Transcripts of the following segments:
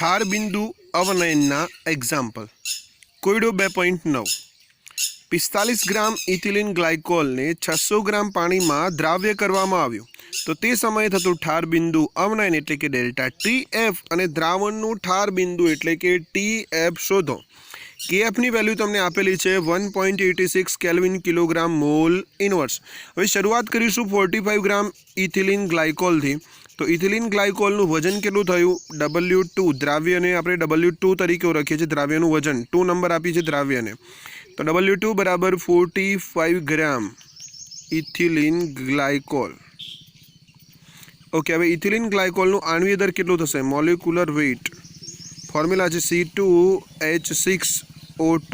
ઠાર બિંદુ અવનયનના એક્ઝામ્પલ. કોયડો 2.9 45 ગ્રામ ઇથિલિન ગ્લાયકોલને 600 ગ્રામ પાણીમાં દ્રાવ્ય કરવામાં આવ્યું તો તે સમયે થતું ઠાર બિંદુ અવનયન એટલે કે ડેલ્ટા ટીએફ અને દ્રાવણનું ઠાર બિંદુ એટલે કે ટીએફ શોધો. કેએફની વેલ્યુ તમને આપેલી છે 1.86 કેલ્વિન કિલોગ્રામ મોલ ઇનવર્સ. હવે શરૂઆત કરીશું 45 ગ્રામ ઇથિલિન ગ્લાયકોલથી. તો ઇથિલિન ગ્લાયકોલનું વજન કેટલું થયું? W2. દ્રાવ્યને આપણે W2 તરીકે ઓળખીએ છીએ. દ્રાવ્યનું વજન 2 નંબર આપી છે દ્રાવ્યને. તો W2 બરાબર 45 ગ્રામ ઇથિલિન ગ્લાયકોલ. ઓકે, હવે ઇથિલિન ગ્લાયકોલનું આણ્વીય દર કેટલું થશે? મોલિક્યુલર વેઇટ ફોર્મ્યુલા છે C2H6O2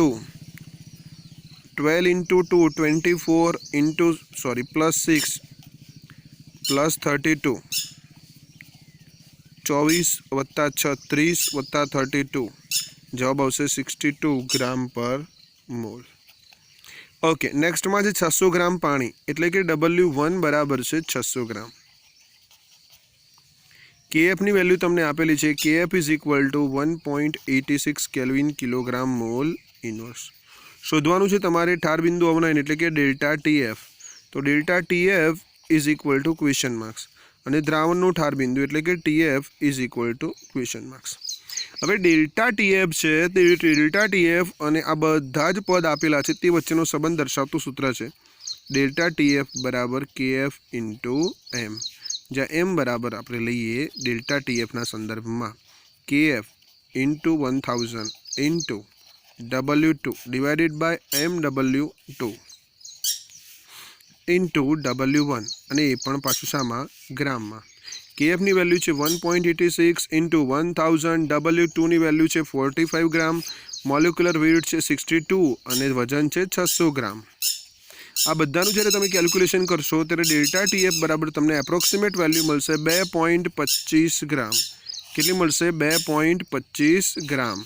12 × 2 24 પ્લસ 6 પ્લસ 32 24 વત્તા 36 વત્તા 32 જવાબ આવશે 62 ગ્રામ પર મોલ. ઓકે, નેક્સ્ટમાં છે 600 ગ્રામ પાણી એટલે કે W1 બરાબર છે 600 ગ્રામ. કેએફની વેલ્યુ તમને આપેલી છે. KF is equal two 1.86 kelvin kilogram mall inverse. શોધવાનું છે તમારે ઠાર બિંદુ અવનયન એટલે કે ડેલ્ટા ટીએફ. તો delta TF is equal two question marks અને દ્રાવણનું ઠાર બિંદુ એટલે કે TF is equal two question marks. હવે ડેલ્ટા ટીએફ છે તે ડેલ્ટા ટીએફ અને આ બધા જ પદ આપેલા છે તે વચ્ચેનો સંબંધ દર્શાવતું સૂત્ર છે ડેલ્ટા ટીએફ બરાબર કેએફ ઇન્ટુ એમ, જ્યાં એમ બરાબર આપણે લઈએ ડેલ્ટા ટીએફના સંદર્ભમાં KF into 1000 into W2 divided by MW2 into W1 અને એ પણ પાછું શામાં? ગ્રામમાં. કેએફની વેલ્યુ છે 1.86 ઇન્ટુ 1000, W2ની વેલ્યુ છે 45 ગ્રામ, મોલિક્યુલર વેઇટ છે 62 અને વજન છે 600 ગ્રામ. આ બધાનું જ્યારે તમે કેલ્ક્યુલેશન કરશો ત્યારે ડેલ્ટા ટીએફ બરાબર તમને એપ્રોક્સિમેટ વેલ્યુ મળશે 2.25 ગ્રામ. કેટલી મળશે? 2.25 ગ્રામ.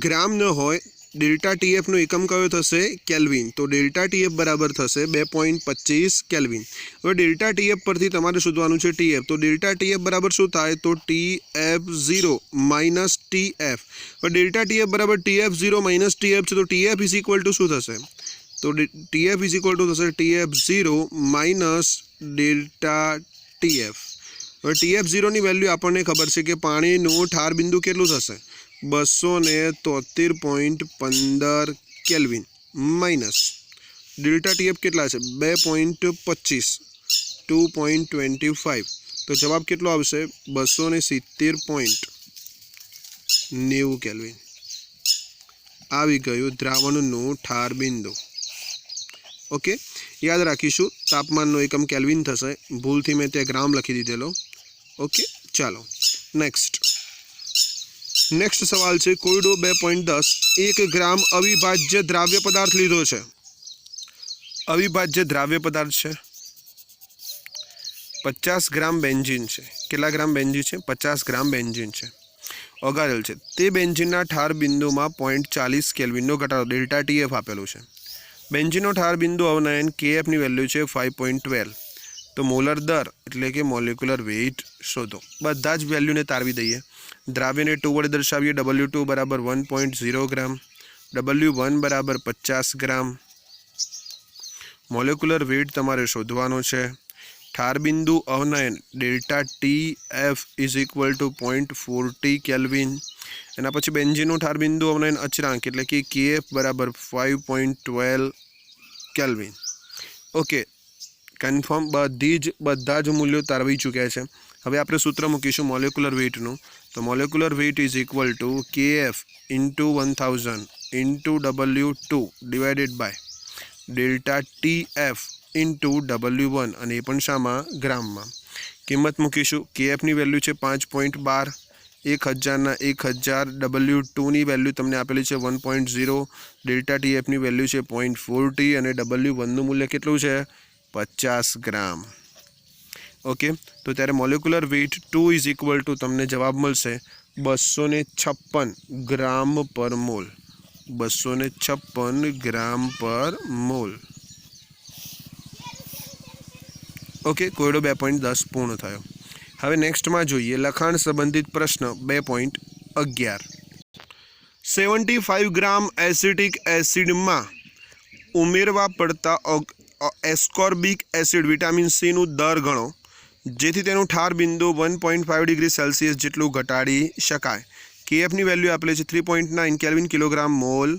ગ્રામ ન હોય, ડેલ્ટા ટીએફનો એકમ કયો થશે? કેલ્વિન. તો ડેલ્ટા ટીએફ બરાબર થશે 2.25 કેલ્વિન. હવે ડેલ્ટા ટીએફ પરથી તમારે શોધવાનું છે ટીએફ. તો ડેલ્ટા ટીએફ બરાબર શું થાય? તો TF0 માઇનસ TF. હવે ડેલ્ટા ટીએફ બરાબર TF0 માઇનસ TF છે તો TF ઇઝ ઇક્વલ ટુ શું થશે? તો TF ઇઝ ઇક્વલ ટુ થશે TF0 માઇનસ ડેલ્ટા TF. હવે TF0ની વેલ્યુ આપણને ખબર છે કે પાણીનું ઠાર બિંદુ કેટલું થશે? 273.15 કેલ્વિન માઇનસ ડેલ્ટા ટીએફ કેટલા છે? 2.25 2.25. તો જવાબ કેટલો આવશે? 270.90 કેલ્વિન. આવી ગયું દ્રાવણનું ઠાર બિંદુ. ઓકે, યાદ રાખીશું તાપમાનનો એકમ કેલ્વિન થશે. ભૂલથી મેં ત્યાં ગ્રામ લખી દીધેલો. ઓકે, ચાલો નેક્સ્ટ સવાલ છે કોયડો 2.10. 1 ગ્રામ અવિભાજ્ય દ્રાવ્ય પદાર્થ લીધો છે. અવિભાજ્ય દ્રાવ્ય પદાર્થ છે 50 ગ્રામ બેન્ઝીન છે. કેટલા ગ્રામ બેન્ઝીન છે? 50 ગ્રામ બેન્ઝીન છે. ઓગાળેલ છે. તે બેન્ઝીનના ઠાર બિંદુમાં 0.40 કેલ્વિનનો ઘટાડો ડેલ્ટા ટીએફ આપેલું છે. બેન્ઝીનનો ઠાર બિંદુ અવનયન કેએફની વેલ્યુ છે 5.12. તો મોલર દર એટલે કે મોલિક્યુલર વેઇટ શોધો. બધા જ વેલ્યુને તારવી દઈએ. દ્રાવ્યને 2 વડે દર્શાવીએ. W2 બરાબર 1.0 ગ્રામ, W1 બરાબર 50 ગ્રામ. મોલિક્યુલર વેઇટ તમારે શોધવાનો છે. ઠાર બિંદુ અવનયન delta TF is equal to 0.40 kelvin. એના પછી બેન્ઝીનનું ઠાર બિંદુ અવનયન અચળાંક એટલે કે KF બરાબર 5.12 કેલ્વિન. ઓકે, કન્ફર્મ બધા જ મૂલ્યો તારવી ચૂક્યા છે. હવે આપણે સૂત્ર મૂકીશું મોલિક્યુલર વેઇટનું. તો molecular weight is equal to KF into 1000 into W2 divided by delta TF into W1 અને એ પણ શામાં? ગ્રામમાં. કિંમત મૂકીશું. KFની વેલ્યુ છે 5.12, 1000ના 1000. W2ની વેલ્યુ તમને આપેલી છે 1.0, ડેલ્ટા TFની વેલ્યુ છે 0.40 અને W1નું મૂલ્ય કેટલું છે? 50 ગ્રામ. ઓકે, તો ત્યારે molecular weight 2 is equal to તમને જવાબ મળશે 256 ગ્રામ પર મોલ. 256 ગ્રામ પર મોલ. ઓકે, કોયડો 2.10 પૂર્ણ થયો. હવે નેક્સ્ટમાં જોઈએ લખાણ સંબંધિત પ્રશ્ન 2.11 75 ગ્રામ એસિટિક એસિડમાં ઉમેરવા પડતા એસ્કોર્બિક એસિડ વિટામિન સીનું દર ગણો જેથી તેનું ઠાર બિંદુ 1.5 ડિગ્રી સેલ્સિયસ જેટલું ઘટાડી શકાય. કેએફની વેલ્યુ આપેલી છે 3.9 કેલ્વિન કિલોગ્રામ મોલ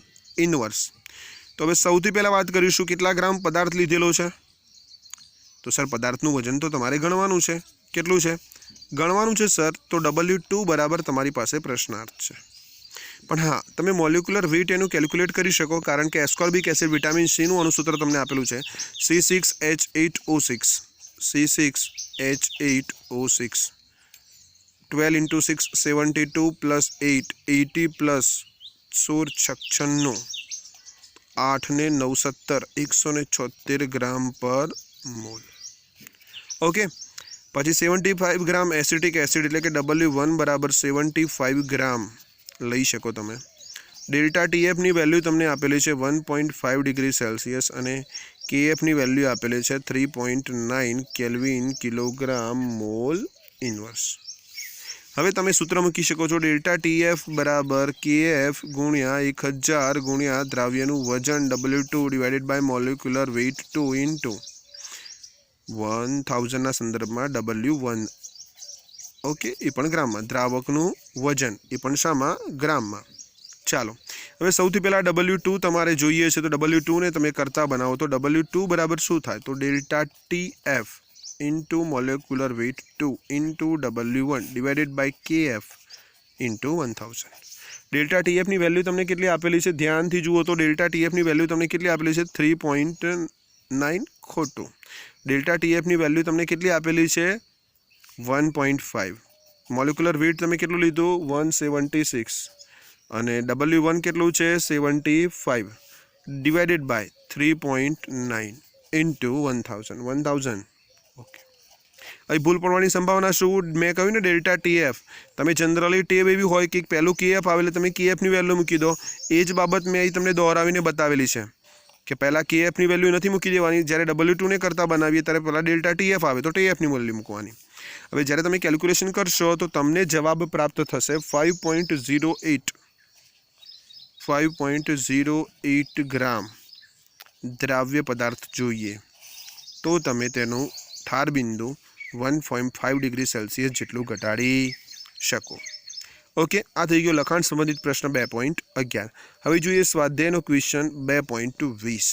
ઇનવર્સ. તો હવે સૌથી પહેલાં વાત કરીશું કેટલા ગ્રામ પદાર્થ લીધેલો છે. તો સર પદાર્થનું વજન તો તમારે ગણવાનું છે. કેટલું છે ગણવાનું છે સર? તો W2 બરાબર તમારી પાસે પ્રશ્નાર્થ છે. પણ હા, તમે મોલિક્યુલર વેઇટ એનું કેલ્ક્યુલેટ કરી શકો કારણ કે એસ્કોર્બિક એસિડ વિટામિન સીનું અણુસૂત્ર તમને આપેલું છે C6H8O6 C6H8O6 12 × 6 72 + 8 80 + 16 8 ને 9 17 176 ગ્રામ પર મોલ. ઓકે, પછી 75 ગ્રામ એસિટિક એસિડ એટલે કે W1 બરાબર 75 ગ્રામ લઈ શકો તમે. ડેલ્ટા ટીએફની વેલ્યુ તમને આપેલી છે 1.5 ડિગ્રી સેલ્સિયસ અને કેએફની વેલ્યુ આપેલી છે 3.9 કેલ્વિન કિલોગ્રામ મોલ ઇનવર્સ. હવે તમે સૂત્ર મૂકી શકો છો ડેલ્ટા ટીએફ બરાબર કેએફ ગુણ્યા 1000 ગુણ્યા દ્રાવ્યનું વજન W2 divided by molecular weight 2 × 1000ના સંદર્ભમાં W1. ઓકે, એ પણ ગ્રામમાં. દ્રાવકનું વજન એ પણ શામાં? ગ્રામમાં. ચાલો, હવે સૌથી પહેલાં W2 તમારે જોઈએ છે. તો W2 ને તમે કરતા બનાવો તો W2 બરાબર શું થાય? તો delta TF into molecular weight 2 into W1 divided by KF into 1000. Delta TFની વેલ્યુ તમને કેટલી આપેલી છે? ધ્યાનથી જુઓ તો ડેલ્ટા TFની વેલ્યુ તમને કેટલી આપેલી છે? 3.9. ખોટું. ડેલ્ટા TFની વેલ્યુ તમને કેટલી આપેલી છે? 1.5. મોલિક્યુલર વેઇટ તમે કેટલું લીધું? 176 અને W1 કેટલું છે? 75 ડિવાઇડેડ બાય 3.9 ઇન્ટુ 1000. ઓકે, અહીં ભૂલ પડવાની સંભાવના શું? મેં કહ્યું ને ડેલ્ટા TF. તમે જનરલી ટેવ એવી હોય કે પહેલું KF આવે એટલે તમે KFની વેલ્યુ મૂકી દો. એ જ બાબત મેં અહીં તમને દોહરાવીને બતાવેલી છે કે પહેલાં KFની વેલ્યુ નથી મૂકી દેવાની. જ્યારે W2 ને કરતાં બનાવીએ ત્યારે પહેલાં ડેલ્ટા TF આવે તો TFની વેલ્યુ મૂકવાની. હવે જ્યારે તમે કેલ્ક્યુલેશન કરશો તો તમને જવાબ પ્રાપ્ત થશે 5.08 ગ્રામ દ્રાવ્ય પદાર્થ જોઈએ તો તમે તેનું ઠાર બિંદુ 1.5 ડિગ્રી સેલ્સિયસ જેટલું ઘટાડી શકો. ઓકે, આ થઈ ગયો લખાણ સંબંધિત પ્રશ્ન 2.11. હવે જોઈએ સ્વાધ્યાયનો ક્વેશ્ચન 2.20.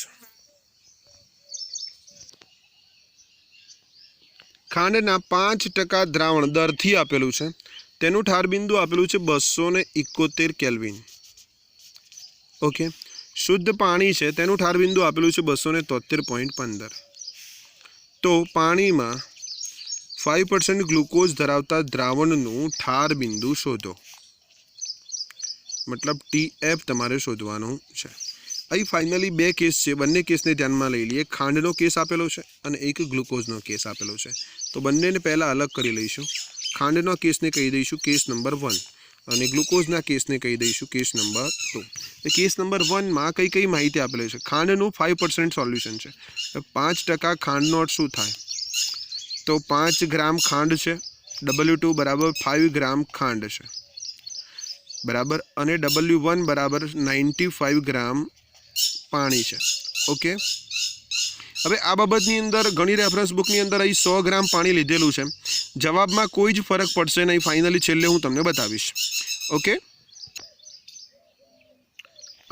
ખાંડના 5% દ્રાવણ દરથી આપેલું છે. તેનું ઠાર બિંદુ આપેલું છે 271 કેલ્વિન. ઓકે, શુદ્ધ પાણી છે તેનું ઠાર બિંદુ આપેલું છે 273.15. તો પાણીમાં 5% ગ્લુકોઝ ધરાવતા દ્રાવણનું ઠાર બિંદુ શોધો. મતલબ TF તમારે શોધવાનું છે. અહીં ફાઇનલી બે કેસ છે, બંને કેસને ધ્યાનમાં લઈ લઈએ. ખાંડનો કેસ આપેલો છે અને એક ગ્લુકોઝનો કેસ આપેલો છે. તો બંનેને પહેલાં અલગ કરી લઈશું. ખાંડના કેસને કહી દઈશું કેસ નંબર 1 અને ગ્લુકોઝના કેસને કહી દઈશું કેસ નંબર 2. તો કેસ નંબર 1માં કઈ માહિતી આપેલી છે? ખાંડનું 5% સોલ્યુશન છે. તો 5% ખાંડનો અર્થ શું થાય? તો 5 ગ્રામ ખાંડ છે. W2 બરાબર 5 ગ્રામ ખાંડ છે બરાબર, અને W1 બરાબર 95 ગ્રામ પાણી છે. ઓકે, હવે આ બાબતની અંદર ઘણી રેફરન્સ બુકની અંદર અહીં 100 ગ્રામ પાણી લીધેલું છે. જવાબમાં કોઈ જ ફરક પડશે નહીં. ફાઇનલી છેલ્લે હું તમને બતાવીશ. ઓકે,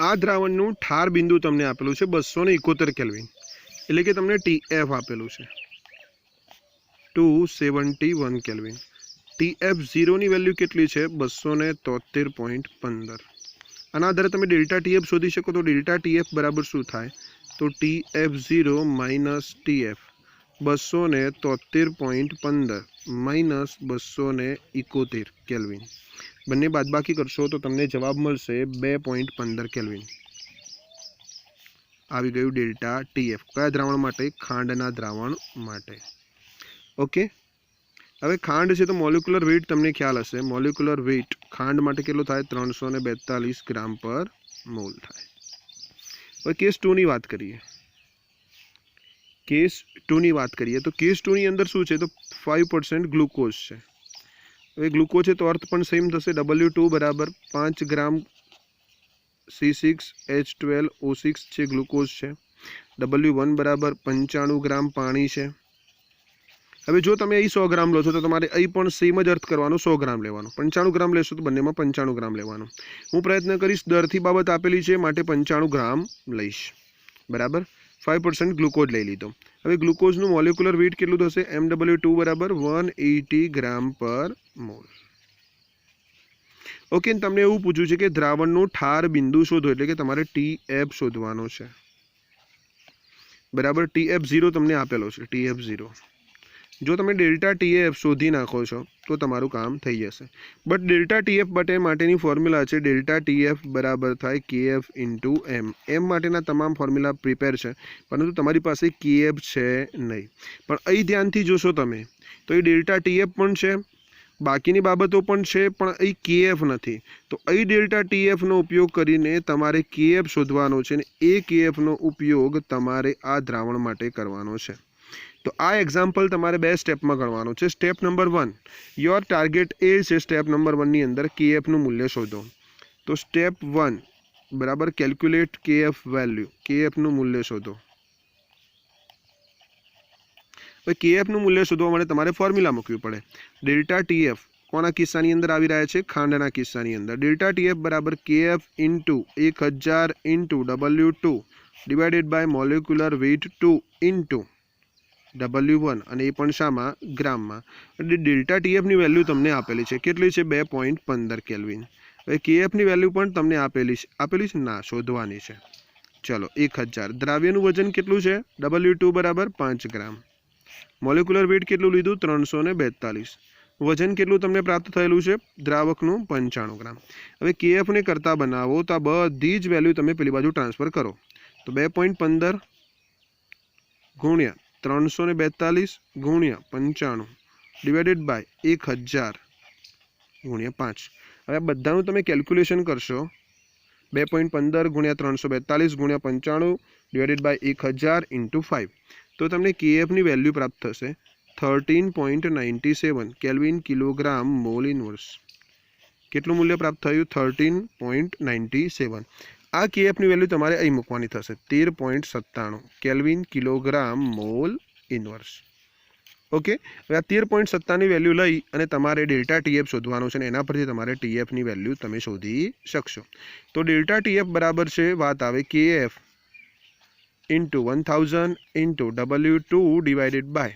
આ દ્રાવણનું ઠાર બિંદુ તમને આપેલું છે 271 કેલ્વિન એટલે કે તમને TF આપેલું છે 271 કેલ્વિન. TF0ની વેલ્યુ કેટલી છે? 273.15. આના આધારે તમે ડેલ્ટા TF શોધી શકો. તો ડેલ્ટા TF બરાબર શું થાય? તો TF0 minus TF 273.15 minus 271 kelvin. બંને બાદબાકી કરશો તો તમને જવાબ મળશે 2.15 કેલ્વિન. આવી ગયું ડેલ્ટા TF. કયા દ્રાવણ માટે? ખાંડના દ્રાવણ માટે. ઓકે, હવે ખાંડ છે તો મોલિક્યુલર વેઇટ તમને ખ્યાલ હશે. મોલિક્યુલર વેઇટ ખાંડ માટે કેટલો થાય? 342 ગ્રામ પર મોલ થાય. હવે કેસ 2ની વાત કરીએ. કેસ 2ની વાત કરીએ તો કેસ 2ની અંદર શું છે? તો 5% ગ્લુકોઝ છે. હવે ગ્લુકોઝ છે તો અર્થ પણ સેમ થશે. W2 બરાબર 5 ગ્રામ C6H12O6 છે ગ્લુકોઝ છે. W1 બરાબર 95 ગ્રામ પાણી છે. હવે જો તમે અહીં 100 ગ્રામ લો છો તો તમારે અહીં પણ સેમ જ અર્થ કરવાનો, 100 ગ્રામ લેવાનો. 95 ગ્રામ લેશો તો બંનેમાં 95 ગ્રામ લેવાનું. હું પ્રયત્ન કરીશ, દરથી બાબત આપેલી છે માટે 95 ગ્રામ લઈશ. બરાબર, 5% ગ્લુકોઝ લઈ લીધો. હવે ગ્લુકોઝનું મોલેક્યુલર વેઇટ કેટલું થશે? MW2 બરાબર 180 ગ્રામ પર મોલ. ઓકે, તમને એવું પૂછ્યું છે કે દ્રાવણનું ઠાર બિંદુ શોધો, એટલે કે તમારે TF શોધવાનો છે. બરાબર, TF0 તમને આપેલો છે. TF0 જો તમે ડેલ્ટા TF શોધી નાખો છો તો તમારું કામ થઈ જશે. બટ ડેલ્ટા TF માટેની ફોર્મ્યુલા છે ડેલ્ટા TF બરાબર થાય KF ઇન્ટુ M. M માટેના તમામ ફોર્મ્યુલા પ્રિપેર છે, પરંતુ તમારી પાસે KF છે નહીં. પણ અહીં ધ્યાનથી જોશો તમે તો એ ડેલ્ટા TF પણ છે, બાકીની બાબતો પણ છે, પણ અહીં KF નથી. તો અહીં ડેલ્ટા TFનો ઉપયોગ કરીને તમારે KF શોધવાનો છે, ને એ KFનો ઉપયોગ તમારે આ દ્રાવણ માટે કરવાનો છે. તો આ એક્ઝામ્પલ તમારે 2 સ્ટેપમાં ગણવાનું છે. સ્ટેપ નંબર 1, યોર ટાર્ગેટ એ છે સ્ટેપ નંબર 1ની અંદર KFનું મૂલ્ય શોધો. તો સ્ટેપ 1 બરાબર કેલ્ક્યુલેટ KF વેલ્યુ, KFનું મૂલ્ય શોધો. હવે KFનું મૂલ્ય શોધવા માટે તમારે ફોર્મ્યુલા મૂકવી પડે. ડેલ્ટા TF કોના કિસ્સાની અંદર આવી રહ્યા છે? ખાંડના કિસ્સાની અંદર. ડેલ્ટા TF બરાબર KF into 1000 into W2 divided by molecular weight 2 into W1, અને એ પણ શામાં? ગ્રામમાં. એટલે ડેલ્ટા TFની વેલ્યુ તમને આપેલી છે. કેટલી છે? 2.15 કેલ્વિન. હવે KFની વેલ્યુ પણ તમને આપેલી છે ના, શોધવાની છે. ચલો, 1000. દ્રાવ્યનું વજન કેટલું છે? W2 બરાબર 5 ગ્રામ. મોલેક્યુલર વેઇટ કેટલું લીધું? 342. વજન કેટલું તમને પ્રાપ્ત થયેલું છે? દ્રાવકનું 95 ગ્રામ. હવે KFને કરતા બનાવો તો આ બધી જ વેલ્યુ તમે પેલી બાજુ ટ્રાન્સફર કરો. તો 2.15 ગુણ્યા 342 ગુણ્યા 95 ડિવાઇડેડ બાય 1000 ગુણ્યા 5. હવે બધાનું તમે કેલ્ક્યુલેશન કરશો. 2.15 ગુણ્યા 342 ગુણ્યા 95 ડિવાઇડેડ બાય 1000 ઇન્ટુ 5. તો તમને KFની વેલ્યુ પ્રાપ્ત થશે 13.97 કેલ્વિન કિલોગ્રામ મોલ ઇનવર્સ. કેટલું મૂલ્ય પ્રાપ્ત થયું? 13.97. આ KFની વેલ્યુ તમારે અહીં મૂકવાની થશે 13.97 kelvin kilogram mall inverse. Okay, હવે આ 13.97ની વેલ્યુ લઈ અને તમારે ડેલ્ટા TF શોધવાનું છે, ને એના પરથી તમારે TFની વેલ્યુ તમે શોધી શકશો. તો ડેલ્ટા TF બરાબર છે, વાત આવે KF into 1000 into W2 divided by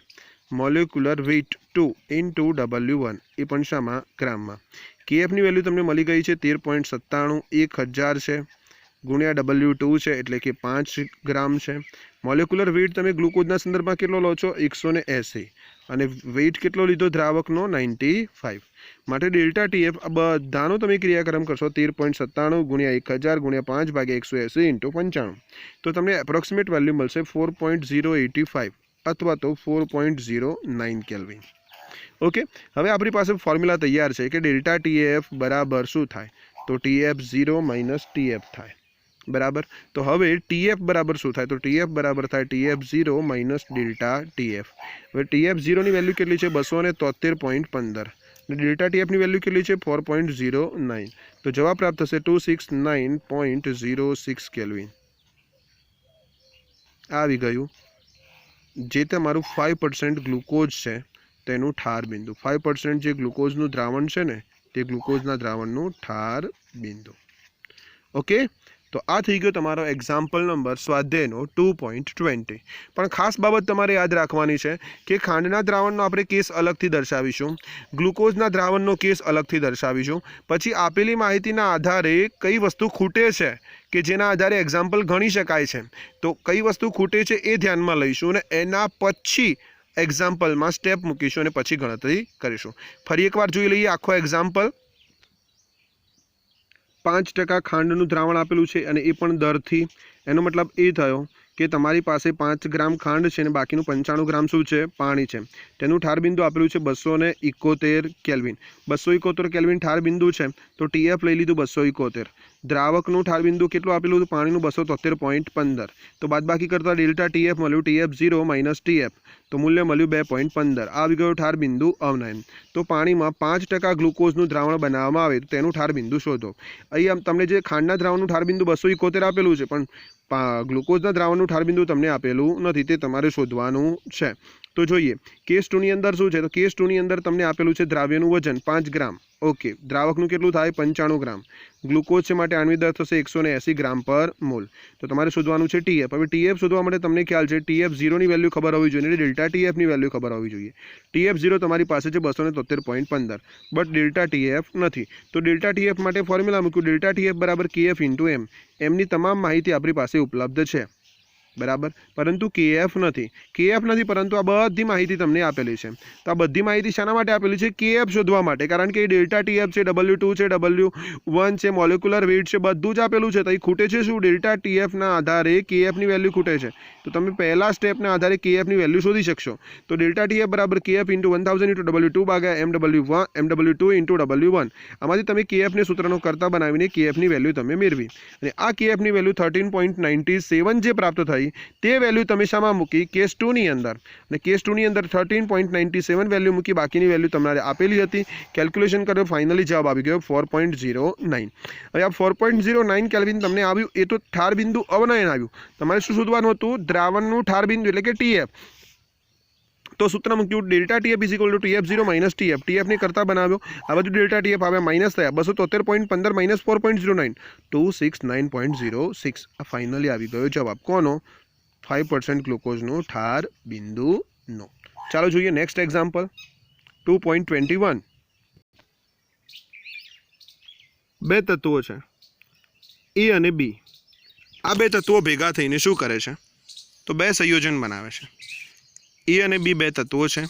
molecular weight 2 into W1, એ પણ શામાં? ગ્રામમાં. KFની વેલ્યુ તમને મળી ગઈ છે 13.97. 1000 છે ગુણ્યા W2 છે એટલે કે 5 ગ્રામ છે. મોલેક્યુલર વેઇટ તમે ગ્લુકોઝના સંદર્ભમાં કેટલો લો છો? 180, અને વેઇટ કેટલો લીધો દ્રાવકનો? 95. માટે ડેલ્ટા TF આ બધાનો તમે ક્રિયાક્રમ કરશો 13.97 ગુણ્યા 1000 ગુણ્યા 5 ભાગ્યા 180 ઇન્ટુ 95. તો તમને એપ્રોક્સિમેટ વેલ્યુ મળશે 4.085 અથવા તો 4.09 કેલ્વિન. ઓકે, હવે આપણી પાસે ફોર્મ્યુલા તૈયાર છે કે ડેલ્ટા TF બરાબર શું થાય? તો TF0 માઇનસ TF થાય. બરાબર, તો હવે TF બરાબર શું થાય? તો TF બરાબર થાય TF0 માઇનસ ડેલ્ટા TF. હવે TF0ની વેલ્યુ કેટલી છે? 273.15. અને ડેલ્ટા TFની વેલ્યુ કેટલી છે? 4.09. તો જવાબ પ્રાપ્ત થશે 269.06 કેલ્વિન. આવી ગયું. જે તમારું 5% ગ્લુકોઝ છે તેનું ઠાર બિંદુ. 5% જે ગ્લુકોઝનું દ્રાવણ છે ને, તે ગ્લુકોઝના દ્રાવણનું ઠાર બિંદુ. ઓકે, તો આ થઈ ગયો તમારો એક્ઝામ્પલ નંબર સ્વાધ્યાયનો 2.20. પણ ખાસ બાબત તમારે યાદ રાખવાની છે કે ખાંડના દ્રાવણનો આપણે કેસ અલગથી દર્શાવીશું, ગ્લુકોઝના દ્રાવણનો કેસ અલગથી દર્શાવીશું. પછી આપેલી માહિતીના આધારે કઈ વસ્તુ ખૂટે છે કે જેના આધારે એક્ઝામ્પલ ગણી શકાય છે, તો કઈ વસ્તુ ખૂટે છે એ ધ્યાનમાં લઈશું, અને એના પછી એક્ઝામ્પલમાં સ્ટેપ મૂકીશું અને પછી ગણતરી કરીશું. ફરી એકવાર જોઈ લઈએ આખો એક્ઝામ્પલ. 5% ખાંડનું દ્રાવણ આપેલું છે અને એ પણ દરથી. એનો મતલબ એ થયો કે તમારી પાસે 5 ગ્રામ ખાંડ છે અને બાકીનું 95 ગ્રામ શું છે? પાણી છે. તેનું ઠાર બિંદુ આપેલું છે 271 કેલ્વિન. 271 કેલ્વિન ઠાર બિંદુ છે, તો TF લઈ લીધું 271. દ્રાવકનું ઠાર બિંદુ કેટલું આપેલું હતું? પાણીનું 273.15. તો બાદબાકી કરતા ડેલ્ટા ટીએફ મળ્યું TF0 માઇનસ TF, તો મૂલ્ય મળ્યું 2.15. આ આવી ગયું ઠાર બિંદુ અવનયન. તો પાણીમાં 5% ગ્લુકોઝનું દ્રાવણ બનાવવામાં આવે તો તેનું ઠાર બિંદુ શોધો. અહીં તમને જે ખાંડના દ્રાવણનું ઠાર બિંદુ 271 આપેલું છે, પણ ગ્લુકોઝના દ્રાવણનું ઠાર બિંદુ તમને આપેલું નથી, તે તમારે શોધવાનું છે. તો જોઈએ કેસ 2 ની અંદર શું છે. તો કેસ 2 ની અંદર તમને આપેલું છે દ્રાવ્યનું વજન 5 ગ્રામ. ઓકે, દ્રાવકનું કેટલું થાય? 95 ગ્રામ. ગ્લુકોઝ છે માટે આણ્વિક દર થશે 180 ગ્રામ પર મોલ. તો તમારે શોધવાનું છે TF. હવે TF શોધવા માટે તમને ખ્યાલ છે TF0 ની વેલ્યુ ખબર હોવી જોઈએ, એટલે ડેલ્ટા TF ની વેલ્યુ ખબર હોવી જોઈએ. TF0 તમારી પાસે છે 273.15, બટ ડેલ્ટા TF નથી. તો ડેલ્ટા TF માટે ફોર્મ્યુલા મૂક્યું, ડેલ્ટા TF બરાબર KF ઇન્ટુ M. એમની તમામ માહિતી આપણી પાસે ઉપલબ્ધ છે, બરાબર, પરંતુ KF નથી, પરંતુ આ બધી માહિતી તમને આપેલી છે. તો આ બધી માહિતી શાના માટે આપેલી છે? KF શોધવા માટે, કારણ કે ડેલ્ટા TF છે, W2 છે, W1 છે, મોલેક્યુલર વેઇટ છે, બધું જ આપેલું છે. તો અહીં ખૂટે છે શું? ડેલ્ટા TF ના આધારે KF ની વેલ્યુ ખૂટે છે. તો તમે પહેલા સ્ટેપના આધારે KF ની વેલ્યુ શોધી શકશો. તો ડેલ્ટા TF બરાબર KF ઇન્ટુ 1000 ઇન્ટુ W2 ભાગ્યા MW2 ઇન્ટુ W1. આમાંથી તમે KF ને સૂત્રનો કરતા બનાવીને KF ની વેલ્યુ તમે મેળવી, અને આ KF ની વેલ્યુ 13.97 જે પ્રાપ્ત થઈ તે વેલ્યુ તમે શામાં મૂકી? કેસ 2 ની અંદર. અને કેસ 2 ની અંદર 13.97 વેલ્યુ મૂકી, બાકીની વેલ્યુ તમારે આપેલી હતી. કેલ્ક્યુલેશન કર્યો, ફાઇનલી જવાબ આવી ગયો 4.09. હવે આ 4.09 કેલ્વિન તમને આવ્યું, એ તો ઠાર બિંદુ અવનયન આવ્યું. તમારે શું શોધવાનું હતું? દ્રાવણનું ઠાર બિંદુ એટલે કે TF. તો સૂત્ર મૂક્યું delta TF is equal two TF0 minus TF. TF ને કરતા બનાવ્યો, આ બધું ડેલ્ટા TF આવ્યા, માઇનસ થયા 273.15 માઇનસ 4.09, 269.06. આ ફાઇનલી આવી ગયો જવાબ કોનો? 5% ગ્લુકોઝનું ઠાર બિંદુનો. ચાલો જોઈએ નેક્સ્ટ એક્ઝામ્પલ 2.21. બે તત્વો છે A અને B. આ બે તત્વો ભેગા થઈને શું કરે છે? તો બે સંયોજન બનાવે છે. A અને B બે તત્વો છે.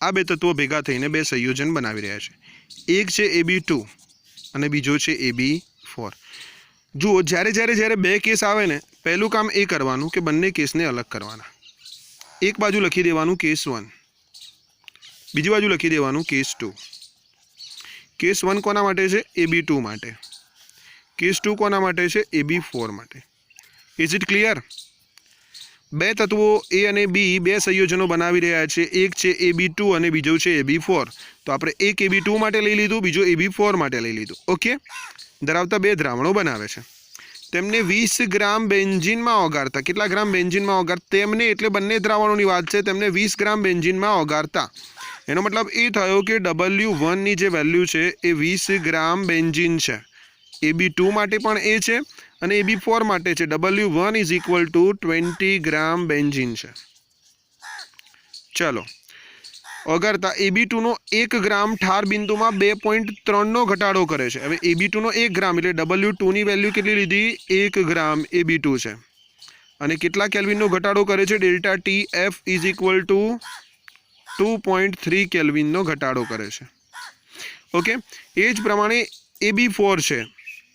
આ બે તત્વો ભેગા થઈને બે સંયોજન બનાવી રહ્યા છે. એક છે AB2 અને બીજો છે AB4. જુઓ, જ્યારે બે કેસ આવે ને, પહેલું કામ એ કરવાનું કે બંને કેસને અલગ કરવાના. એક બાજુ લખી દેવાનું કેસ 1, બીજી બાજુ લખી દેવાનું કેસ 2. કેસ 1 કોના માટે છે? AB2 માટે. કેસ 2 કોના માટે છે? AB4 માટે. Is it clear? બે તત્વો A અને B બે સંયોજનો બનાવી રહ્યા છે. એક છે AB2 અને બીજો છે AB4. તો આપણે એક AB2 માટે લઈ લીધું, બીજો AB4 માટે લઈ લીધું. ઓકે, ધરાવતા બે દ્રાવણો બનાવે છે. તેમને 20 ગ્રામ બેન્ઝીનમાં ઓગાળતા. કેટલા ગ્રામ બેન્ઝીનમાં ઓગાળતા? તેમને એટલે બંને દ્રાવણોની વાત છે. તેમને 20 ગ્રામ બેન્ઝીનમાં ઓગાળતા. એનો મતલબ એ થયો કે W1 ની જે વેલ્યુ છે એ 20 ગ્રામ બેન્ઝીન છે. AB2 માટે પણ એ છે અને AB4 માટે છે. W1 is equal two 20 gram benzene છે. ચલો, ઓગાળતા AB2 નો 1 ગ્રામ ઠાર બિંદુમાં 2.3 નો ઘટાડો કરે છે. હવે AB2 નો 1 ગ્રામ એટલે W2 ની વેલ્યુ કેટલી લીધી? 1 ગ્રામ AB2 છે. અને કેટલા કેલ્વિનનો ઘટાડો કરે છે? Delta TF is equal two 2.3 કેલ્વિનનો ઘટાડો કરે છે. ઓકે, એ જ પ્રમાણે AB4 છે,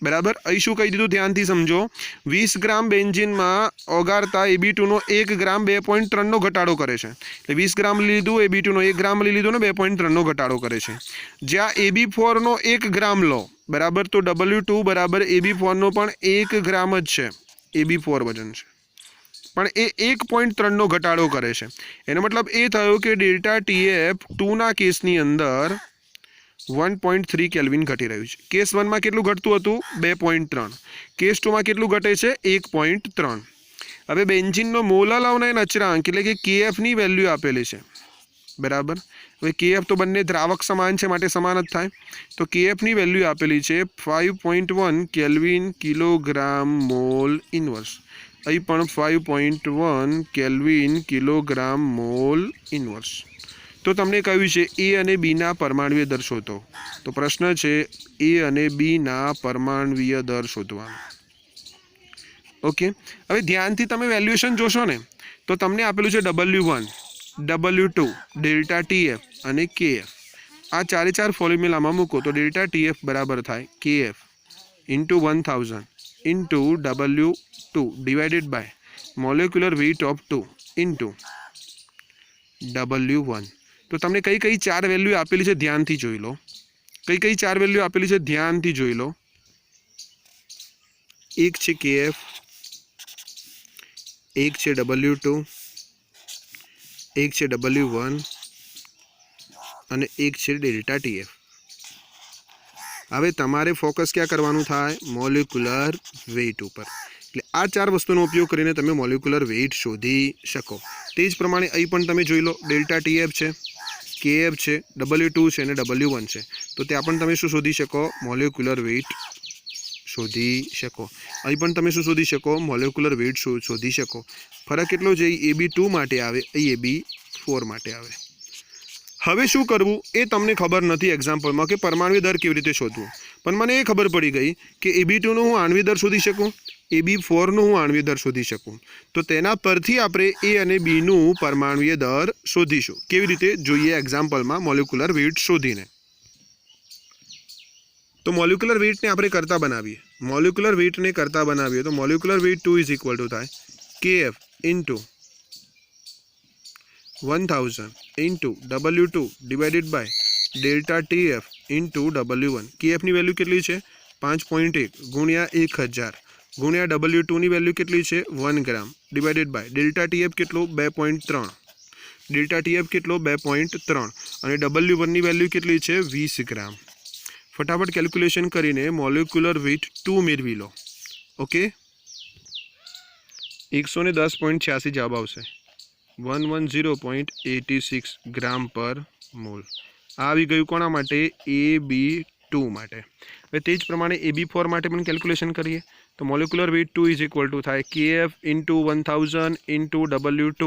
બરાબર. અહીં શું કહી દીધું? ધ્યાનથી સમજો. 20 ગ્રામ બેન્ઝીનમાં ઓગાળતા AB2 નો 1 ગ્રામ 2.3 નો ઘટાડો કરે છે. એટલે 20 ગ્રામ લીધું, AB2 નો 1 ગ્રામ લઈ લીધું ને 2.3 નો ઘટાડો કરે છે. જ્યાં AB4 નો 1 ગ્રામ લો, બરાબર, તો W2 બરાબર AB4 નો પણ 1 ગ્રામ જ છે. AB4 વજન છે, પણ એ 1.3 નો ઘટાડો કરે છે. એનો મતલબ એ થયો કે ડેલ્ટા TF 2 ના કેસની અંદર 1.3 કેલ્વિન ઘટી રહ્યું છે. કેસ 1 માં કેટલું ઘટતું હતું? 2.3. કેસ 2 માં કેટલું ઘટે છે? 1.3. હવે બેન્ઝીનનો મોલલ અવનયન અચળાંક એટલે કે KF ની વેલ્યુ આપેલી છે, બરાબર. હવે KF તો બંને દ્રાવક સમાન છે માટે સમાન જ થાય. તો KF ની વેલ્યુ આપેલી છે 5.1 કેલ્વિન કિલોગ્રામ મોલ ઇન્વર્સ. અહીં પણ 5.1 કેલ્વિન કિલોગ્રામ મોલ ઇન્વર્સ. તો તમને કહ્યું છે A અને B ના પરમાણ્વીય દર શોધો. તો પ્રશ્ન છે A અને B ના પરમાણ્વીય દર શોધવાનો. ઓકે, હવે ધ્યાનથી તમે વેલ્યુએશન જોશો ને, તો તમને આપેલું છે W1, W2, ડેલ્ટા TF અને KF. આ ચાર ફોર્મ્યુલામાં મૂકો તો ડેલ્ટા TF બરાબર થાય KF into 1000 into W2 divided by molecular weight of 2 into W1. તો તમને કઈ ચાર વેલ્યુ આપેલી છે ધ્યાનથી જોઈ લો. કઈ ચાર વેલ્યુ આપેલી છે ધ્યાનથી જોઈ લો. एक है KF, एक है W2, एक है W1 અને એક છે ડેલ્ટા TF। હવે તમારે ફોકસ ક્યાં કરવાનું થાય? મોલિક્યુલર વેઇટ ઉપર। એટલે આ ચાર વસ્તુનો ઉપયોગ કરીને તમે મોલિક્યુલર વેઇટ શોધી શકો। તે જ પ્રમાણે અહીં પણ તમે જોઈ લો, ડેલ્ટા TF છે, KF છે, W2 છે અને W1 છે, તો ત્યાં પણ તમે શું શોધી શકો? મોલિક્યુલર વેઇટ શોધી શકો। અહીં પણ તમે શું શોધી શકો? મોલિક્યુલર વેઇટ શોધી શકો। ફરક એટલો છે, AB2 માટે આવે, અહીં AB4 માટે આવે। હવે શું કરવું એ તમને ખબર નથી એક્ઝામ્પલમાં કે પરમાણુ દર કેવી રીતે શોધવું, પણ મને એ ખબર પડી ગઈ કે AB2 નો હું આણ્વિક દર શોધી શકું, AB4 નો હું આણ્વિક દર શોધી શકું। તો તેના પરથી આપણે A અને B નું પરમાણુય દર શોધીશું। કેવી રીતે જોઈએ એક્ઝામ્પલમાં મોલિક્યુલર વેઇટ શોધીને। તો મોલિક્યુલર વેઇટને આપણે કરતા બનાવીએ। મોલિક્યુલર વેઇટને કરતા બનાવીએ તો molecular weight 2 is equal to થાય KF into 1000 into W2 divided by delta TF into W1। KF ની વેલ્યુ કેટલી છે? 5.1 ગુણ્યા 1000 ગુણ્યા W2 ની વેલ્યુ કેટલી છે? 1 ગ્રામ ડિવાઇડેડ બાય ડેલ્ટા TF કેટલો? 2.3। ડેલ્ટા TF કેટલો? 2.3 અને W1 ની વેલ્યુ કેટલી છે? 20 ગ્રામ। ફટાફટ કેલ્ક્યુલેશન કરીને મોલિક્યુલર વેઇટ 2 મેળવી લો। ઓકે, 110.86 જવાબ આવશે। 110.86 ગ્રામ પર મોલ આવી ગયું। કોના માટે? AB2 માટે। હવે તે જ પ્રમાણે AB4 માટે પણ કેલ્ક્યુલેશન કરીએ તો molecular weight 2 is equal to થાય KF into 1000 into W2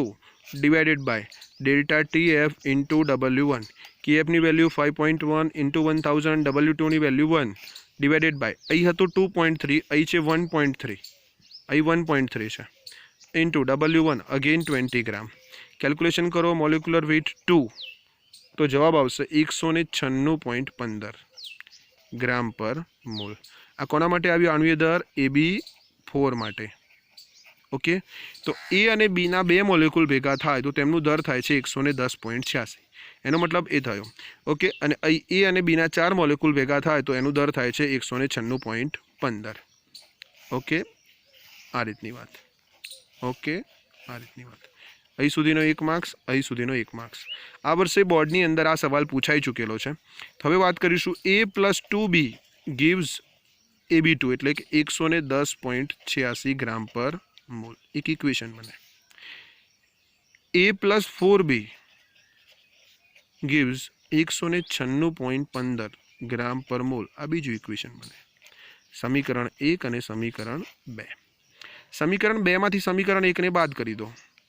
divided by delta TF into W1। KF ની વેલ્યુ 5.1 ઇન્ટુ 1000, W2 ની વેલ્યુ 1 ડિવાઇડેડ બાય અહીં હતું 2.3, અહીં છે 1.3, અહીં 1.3 છે ઇન્ટુ W1 અગેન 20 ગ્રામ। કેલ્ક્યુલેશન કરો મોલિક્યુલર વેઇટ 2 તો જવાબ આવશે 196.15 ગ્રામ પર મોલ। આ કોના માટે આવ્યો આણ્વિક દર? AB4 માટે। ઓકે, તો A અને B ના બે મોલિક્યુલ ભેગા થાય તો તેમનું દર થાય છે 110.86। એનો મતલબ એ થયો। ઓકે, અને અહીં A અને B ના 4 મોલિક્યુલ ભેગા થાય તો એનું દર થાય છે 196.15। ઓકે, આ રીતની વાત। ઓકે, આ રીતની વાત। અહીં સુધીનો 1 માર્ક્સ, અહીં સુધીનો 1 માર્ક્સ। આ વર્ષે બોર્ડની અંદર આ સવાલ પૂછાઈ ચૂકેલો છે। હવે વાત કરીશું A plus 2B gives AB2 એટલે કે 110.86 ગ્રામ પર મોલ। એક ઇક્વેશન બને। A પ્લસ 4B ગીવ્સ 196.15 ગ્રામ પર મોલ। આ બીજું ઇક્વેશન બને। સમીકરણ 1 અને સમીકરણ 2। સમીકરણ 2 માંથી સમીકરણ 1 ને બાદ કરી દો।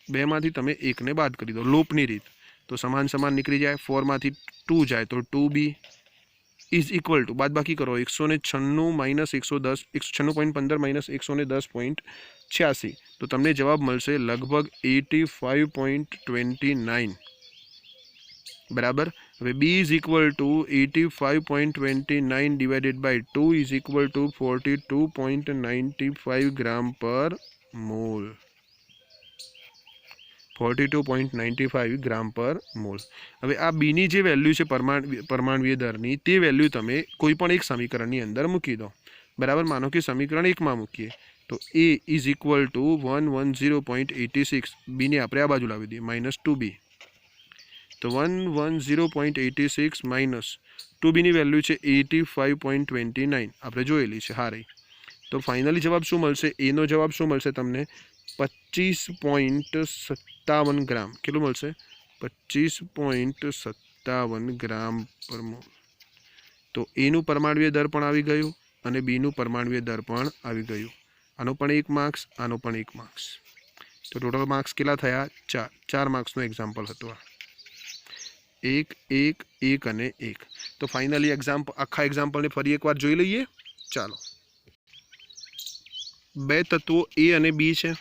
2 માંથી તમે 1 ને બાદ કરી દો લોપની રીત, તો સમાન સમાન નીકળી જાય। 4 માંથી 2 જાય તો 2B ઇઝ ઇક્વલ ટુ બાદબાકી કરો 196 માઇનસ 110, 196.15 માઇનસ 110.86 તો તમને જવાબ મળશે લગભગ 85.29 બરાબર। હવે B is equal to 85.29 divided by 2 is equal to 42.95 gram પર મોલ। 42.95 ગ્રામ પર મોલ। હવે આ બીની જે વેલ્યુ છે પરમાણુય દરની તે વેલ્યુ તમે કોઈ પણ એક સમીકરણની અંદર મૂકી દો બરાબર। માનો કે સમીકરણ 1 માં મૂકીએ તો A ઇઝ ઇક્વલ ટુ 110.86, બીને આપણે આ બાજુ લાવી દઈએ માઇનસ 2B, તો 110.86 માઇનસ 2B ની વેલ્યુ છે 85.29 આપણે જોયેલી છે હારી। તો ફાઇનલી જવાબ શું મળશે? A નો જવાબ શું મળશે તમને? 25.57 ગ્રામ। કેટલું મળશે? 25.57 ગ્રામ પર મોલ। તો A નું પરમાણુય દર પણ આવી ગયું અને B નું પરમાણુય દર પણ આવી ગયું। આનો પણ 1 માર્ક્સ, આનો પણ 1 માર્ક્સ। તો ટોટલ માર્ક્સ કેટલા થયા? 4 માર્ક્સનું એક્ઝામ્પલ હતું આ। 1 1 1 અને 1। તો ફાઇનલી આખા એક્ઝામ્પલને ફરી એકવાર જોઈ લઈએ। ચાલો, બે તત્વો A અને B છે,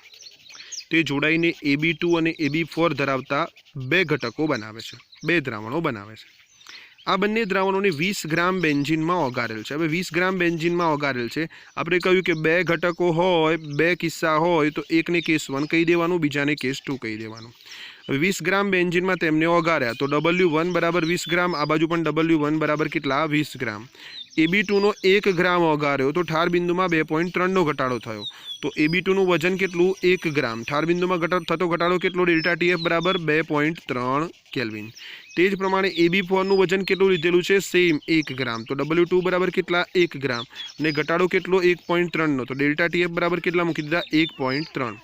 તે જોડાઈને AB2 અને AB4 ધરાવતા બે ઘટકો બનાવે છે, બે દ્રાવણો બનાવે છે। આ બંને દ્રાવણોને 20 ગ્રામ બેન્ઝીનમાં ઓગાળેલ છે। હવે 20 ગ્રામ બેન્ઝીનમાં ઓગાળેલ છે, આપણે કહ્યું કે બે ઘટકો હોય, બે કિસ્સા હોય તો એકને કેસ 1 કહી દેવાનું, બીજાને કેસ 2 કહી દેવાનું। હવે 20 ગ્રામ બેન્ઝીનમાં તેમને ઓગાળ્યા તો W1 બરાબર 20 ગ્રામ, આ બાજુ પણ W1 બરાબર કેટલા? 20 ગ્રામ। AB2 1 ગ્રામ ઓગાળ્યો તો ઠાર બિંદુમાં 2.3નો ઘટાડો થયો. તો AB2નું વજન કેટલું? 1 ગ્રામ. ઠાર બિંદુમાં થતો ઘટાડો કેટલો? ડેલ્ટા TF બરાબર 2.3 કેલ્વિન. તે જ પ્રમાણે AB4નું વજન કેટલું લીધેલું છે? સેમ 1 ગ્રામ. તો W2 બરાબર કેટલા? 1 ગ્રામ. અને ઘટાડો કેટલો? 1.3નો. તો ડેલ્ટા TF બરાબર કેટલા મૂકી દીધા? 1.3.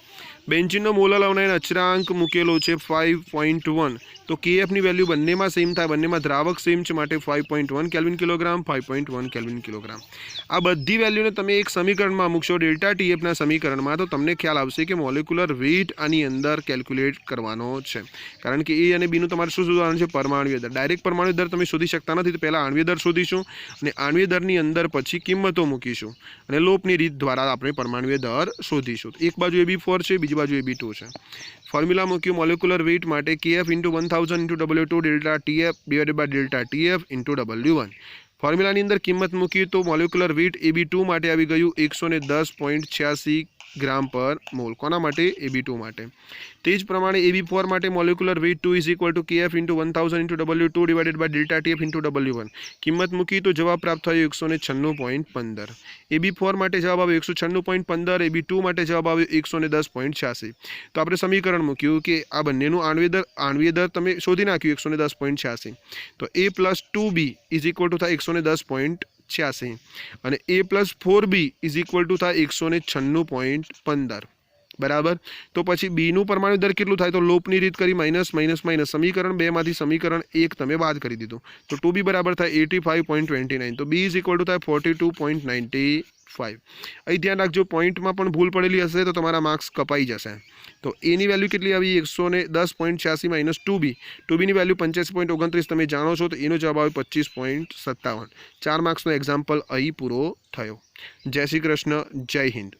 બેન્ઝીનનો મોલર અવનયન અચળાંક મૂકેલો છે 5.1. તો KFની વેલ્યુ બંનેમાં સેમ થાય, બંનેમાં દ્રાવક સેમ છે, માટે 5.1 કેલ્વિન કિલોગ્રામ, 5.1 કેલ્વિન કિલોગ્રામ. આ બધી વેલ્યુને તમે એક સમીકરણમાં મૂકશો, ડેલ્ટા TFના સમીકરણમાં, તો તમને ખ્યાલ આવશે કે મોલેક્યુલર વેઇટ આની અંદર કેલ્ક્યુલેટ કરવાનો છે. કારણ કે A અને Bનું તમારે શું શોધવાનું છે? પરમાણુય દર. ડાયરેક્ટ પરમાણુ દર તમે શોધી શકતા નથી, તો પહેલાં આણ્વીય દર શોધીશું અને આણ્વીય દરની અંદર પછી કિંમતો મૂકીશું અને લોપની રીત દ્વારા આપણે પરમાણુય દર શોધીશું. એક બાજુ AB4 છે, બીજી બાજુ AB2 છે. ફોર્મ્યુલા મૂક્યું મોલેક્યુલર વેઇટ માટે KF × 1000 × W2 delta TF divided by delta TF × W1. ફોર્મ્યુલાની અંદર કિંમત મૂકી તો મોલેક્યુલર વેઇટ AB2 માટે આવી ગયું 110.86 ગ્રામ પર મોલ. કોના માટે? AB2 માટે. તે જ પ્રમાણે AB4 માટે molecular weight 2 = KF × 1000 × W2 divided by delta TF × W1. કિંમત મૂકી તો જવાબ પ્રાપ્ત થયો 196.15. AB4 માટે જવાબ આવ્યો 196.15. AB2 માટે જવાબ આવ્યો 110.86. તો આપણે સમીકરણ મૂક્યું કે આ બંનેનું આણ્વીય દર તમે શોધી નાખ્યું 110.86. તો A + 2B = થાય 110.86 અને A + 4B = થાય 196.15. બરાબર. તો પછી બીનું પરમાણુ દર કેટલું થાય? તો લોપની રીત કરી માઇનસ માઇનસ માઇનસ. સમીકરણ 2 માંથી સમીકરણ 1 તમે બાદ કરી દીધું. તો 2B બરાબર થાય 85.29. તો B = થાય 42.95. અહીં ધ્યાન રાખજો, પોઈન્ટમાં પણ ભૂલ પડેલી હશે તો તમારા માર્ક્સ કપાઈ જશે. તો એની વેલ્યુ કેટલી આવી? 110.86 - 2B. 2Bની વેલ્યુ 85.29 તમે જાણો છો, તો એનો જવાબ આવે 25.57. 4 માર્ક્સનો એક્ઝામ્પલ અહીં પૂરો થયો. જય શ્રી કૃષ્ણ, જય હિન્દ.